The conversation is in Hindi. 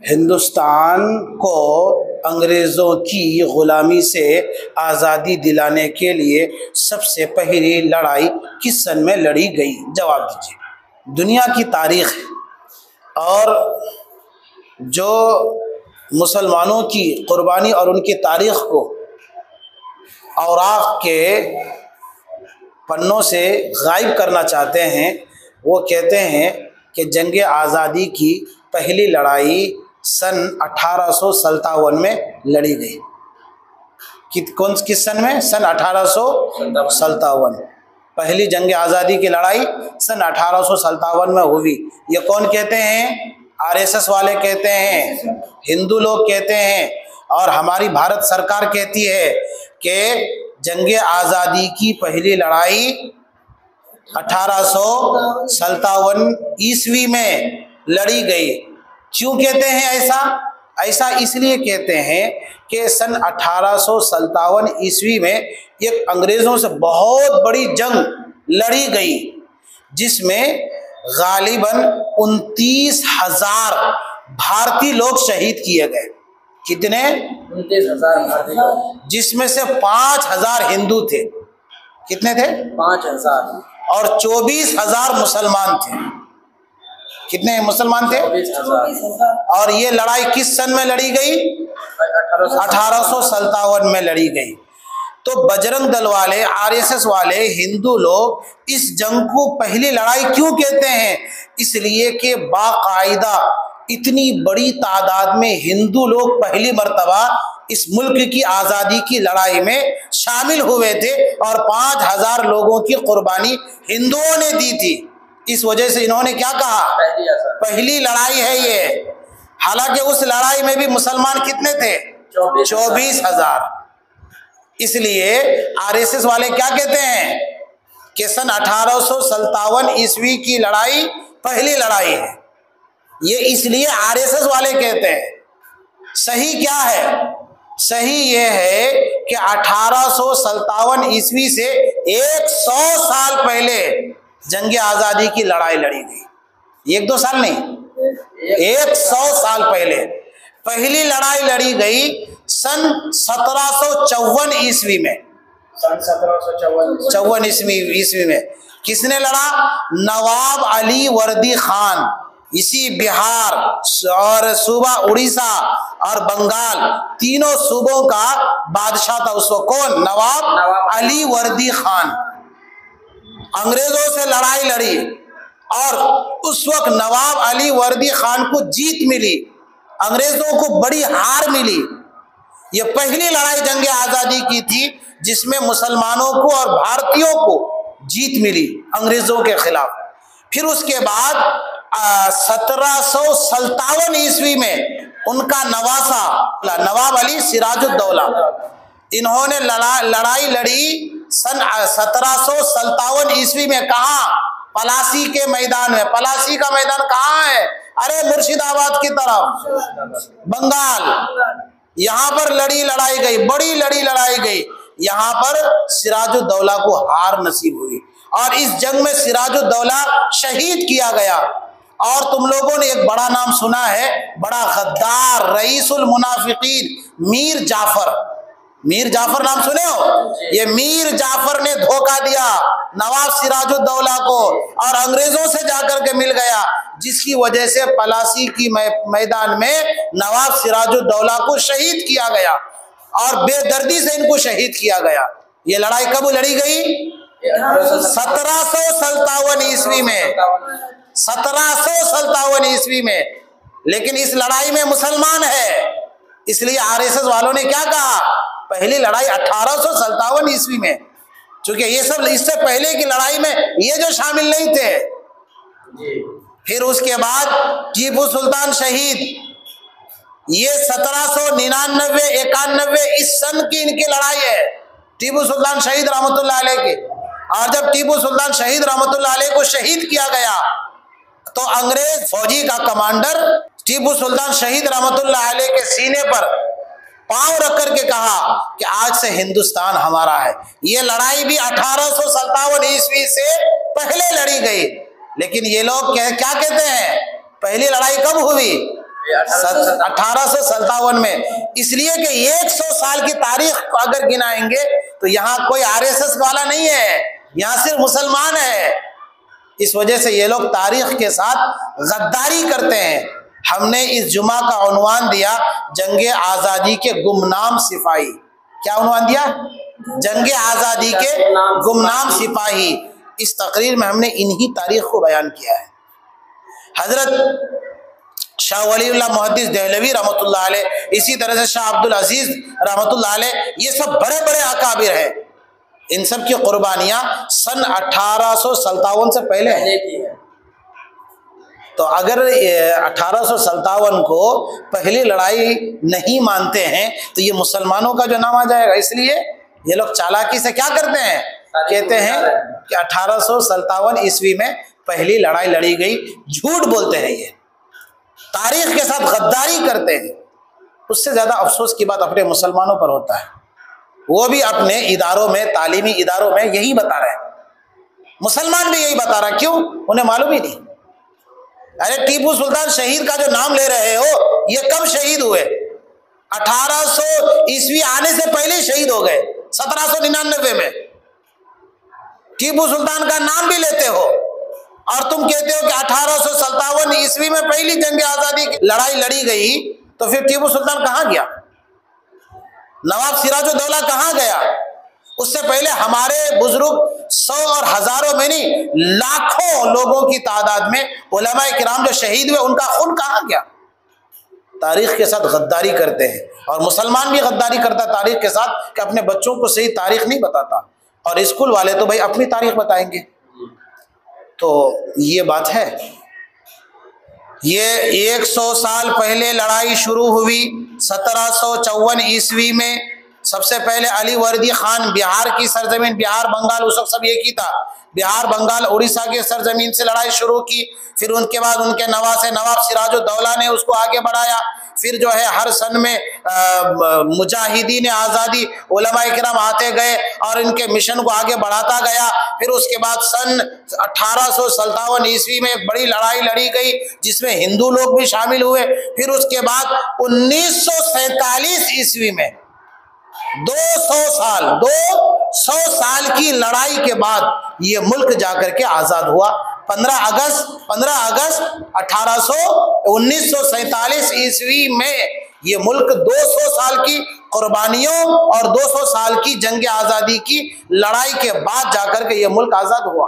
हिंदुस्तान को अंग्रेज़ों की ग़ुलामी से आज़ादी दिलाने के लिए सबसे पहली लड़ाई किस सन में लड़ी गई? जवाब दीजिए। दुनिया की तारीख़ और जो मुसलमानों की क़ुरबानी और उनकी तारीख़ को औराक़ के पन्नों से गायब करना चाहते हैं, वो कहते हैं कि जंग आज़ादी की पहली लड़ाई सन 1857 में लड़ी गई। किस सन में? सन 1857। पहली जंग आज़ादी की लड़ाई सन 1857 में हुई। ये कौन कहते हैं? आरएसएस वाले कहते हैं, हिंदू लोग कहते हैं, और हमारी भारत सरकार कहती है कि जंग आज़ादी की पहली लड़ाई 1857 ईस्वी में लड़ी गई। क्यों कहते हैं ऐसा? ऐसा इसलिए कहते हैं कि सन 1857 ईस्वी में एक अंग्रेज़ों से बहुत बड़ी जंग लड़ी गई, जिसमें गालिबन 29,000 भारतीय लोग शहीद किए गए। कितने? 29,000 भारतीय, जिसमें से 5,000 हिंदू थे। कितने थे? 5,000। और 24,000 मुसलमान थे। कितने मुसलमान थे? 24,000। और ये लड़ाई किस सन में लड़ी गई? 1857 में लड़ी गई। तो बजरंग दल वाले, आरएसएस वाले, हिंदू लोग इस जंग को पहली लड़ाई क्यों कहते हैं? इसलिए कि बाकायदा इतनी बड़ी तादाद में हिंदू लोग पहली मर्तबा इस मुल्क की आज़ादी की लड़ाई में शामिल हुए थे और 5,000 लोगों की कुर्बानी हिंदुओं ने दी थी। इस वजह से इन्होंने क्या कहा? पहली लड़ाई है ये। हालांकि उस लड़ाई में भी मुसलमान कितने थे? 24,000। इसलिए आरएसएस वाले क्या कहते हैं कि सन 1857 ईस्वी की लड़ाई पहली लड़ाई है। ये इसलिए आरएसएस वाले कहते हैं। सही क्या है? सही ये है कि 1857 ईस्वी से 100 साल पहले जंग आज़ादी की लड़ाई लड़ी गई। 1-2 साल नहीं, 100 साल पहले पहली लड़ाई लड़ी गई सन 1754 ईस्वी में। सन 1754 ईस्वी में किसने लड़ा? नवाब अली वर्दी खान। इसी बिहार और सूबा उड़ीसा और बंगाल, तीनों सूबों का बादशाह था उस वक्त। कौन? नवाब अली वर्दी खान। अंग्रेजों से लड़ाई लड़ी और उस वक्त नवाब अली वर्दी खान को जीत मिली, अंग्रेजों को बड़ी हार मिली। ये पहली लड़ाई जंग आज़ादी की थी जिसमें मुसलमानों को और भारतीयों को जीत मिली अंग्रेजों के खिलाफ। फिर उसके बाद 1757 ईस्वी में उनका नवासा नवाब अली सिराजुद्दौला, इन्होंने लड़ाई लड़ी सन 1757 ईस्वी में। कहा? पलासी के मैदान में। पलासी का मैदान कहाँ है? अरे मुर्शिदाबाद की तरफ, बंगाल। यहाँ पर लड़ाई गई, बड़ी लड़ाई गई। यहाँ पर सिराजुद्दौला को हार नसीब हुई और इस जंग में सिराजुद्दौला शहीद किया गया। और तुम लोगों ने एक बड़ा नाम सुना है, बड़ा गद्दार, रईसुल मुनाफिकीन मीर जाफर। मीर जाफर नाम सुने हो? ये मीर जाफर ने धोखा दिया नवाब सिराजुद्दौला को और अंग्रेजों से जाकर के मिल गया, जिसकी वजह से पलासी की मैदान में नवाब सिराजुद्दौला को शहीद किया गया और बेदर्दी से इनको शहीद किया गया। ये लड़ाई कब लड़ी गई? 1757 ईस्वी में। 1757 ईस्वी में। लेकिन इस लड़ाई में मुसलमान है, इसलिए आरएसएस वालों ने क्या कहा? पहली लड़ाई 1857 ईस्वी में। क्योंकि ये सब इससे पहले की लड़ाई में ये जो शामिल नहीं थे। फिर उसके बाद टीपू सुल्तान शहीद, ये 1799-91 इस सन की इनकी लड़ाई है, टीपू सुल्तान शहीद रहमतुल्लाह अलैह की। और जब टीपू सुल्तान शहीद रहमतुल्लाह अलैह को शहीद किया गया तो अंग्रेज फौजी का कमांडर टीपू सुल्तान शहीद रहमतुल्लाह अलैह के सीने पर पांव रख करके कहा कि आज से हिंदुस्तान हमारा है। ये लड़ाई भी 1857 ईस्वी से पहले लड़ी गई। लेकिन ये लोग क्या कहते हैं? पहली लड़ाई कब हुई? 1857 में। इसलिए कि 100 साल की तारीख अगर गिनाएंगे तो यहाँ कोई आरएसएस वाला नहीं है, यहाँ सिर्फ मुसलमान है। इस वजह से ये लोग तारीख के साथ गद्दारी करते हैं। हमने इस जुमा का उन्वान दिया जंगे आज़ादी के गुमनाम सिपाही। क्या उन्वान दिया? जंगे आज़ादी के गुमनाम सिपाही। इस तकरीर में हमने इन्हीं तारीख को बयान किया है। हजरत शाह वलीउल्लाह मुहद्दिस देहलवी रहमतुल्लाह अलैह, इसी तरह से शाह अब्दुल अजीज रहमतुल्लाह अलैह, ये सब बड़े बड़े अकाबिर हैं। इन सब की कुर्बानियां सन 1857 से पहले हैं। तो अगर 1857 को पहली लड़ाई नहीं मानते हैं तो ये मुसलमानों का जो नाम आ जाएगा। इसलिए ये लोग चालाकी से क्या करते हैं, कहते हैं कि 1857 ईस्वी में पहली लड़ाई लड़ी गई। झूठ बोलते हैं, ये तारीख के साथ गद्दारी करते हैं। उससे ज्यादा अफसोस की बात अपने मुसलमानों पर होता है। वो भी अपने इदारों में, तालीमी इदारों में यही बता रहे हैं। मुसलमान भी यही बता रहा है। क्यों? उन्हें मालूम ही नहीं। अरे टीपू सुल्तान शहीद का जो नाम ले रहे हो, ये कब शहीद हुए? 1800 ईस्वी आने से पहले शहीद हो गए। 1799 में टीपू सुल्तान का नाम भी लेते हो और तुम कहते हो कि 1857 ईस्वी में पहली जंग आजादी की लड़ाई लड़ी गई। तो फिर टीपू सुल्तान कहां गया? नवाब सिराजुद्दौला कहां गया? उससे पहले हमारे बुजुर्ग 100 और हजारों में नहीं, लाखों लोगों की तादाद में उलमाए किराम जो शहीद हुए, उनका खून कहां गया? तारीख के साथ गद्दारी करते हैं। और मुसलमान भी गद्दारी करता तारीख के साथ कि अपने बच्चों को सही तारीख नहीं बताता, और स्कूल वाले तो भाई अपनी तारीख बताएंगे। तो ये बात है। ये 100 साल पहले लड़ाई शुरू हुई 1754 ईस्वी में। सबसे पहले अली वर्दी खान बिहार की सरजमीन, बिहार बंगाल उस वक्त सब एक ही था, बिहार बंगाल उड़ीसा की सरजमीन से लड़ाई शुरू की। फिर उनके बाद उनके नवासे नवाब सिराजुद्दौला ने उसको आगे बढ़ाया। फिर जो है हर सन में मुजाहिदीन आज़ादी उलमाए किराम आते गए और इनके मिशन को आगे बढ़ाता गया। फिर उसके बाद सन 1857 ईस्वी में एक बड़ी लड़ाई लड़ी गई जिसमें हिंदू लोग भी शामिल हुए। फिर उसके बाद 1947 ईस्वी में 200 साल की लड़ाई के बाद ये मुल्क जाकर के आजाद हुआ। 15 अगस्त 1947 ईस्वी में ये मुल्क 200 साल की कुर्बानियों और 200 साल की जंग आजादी की लड़ाई के बाद जाकर के ये मुल्क आजाद हुआ।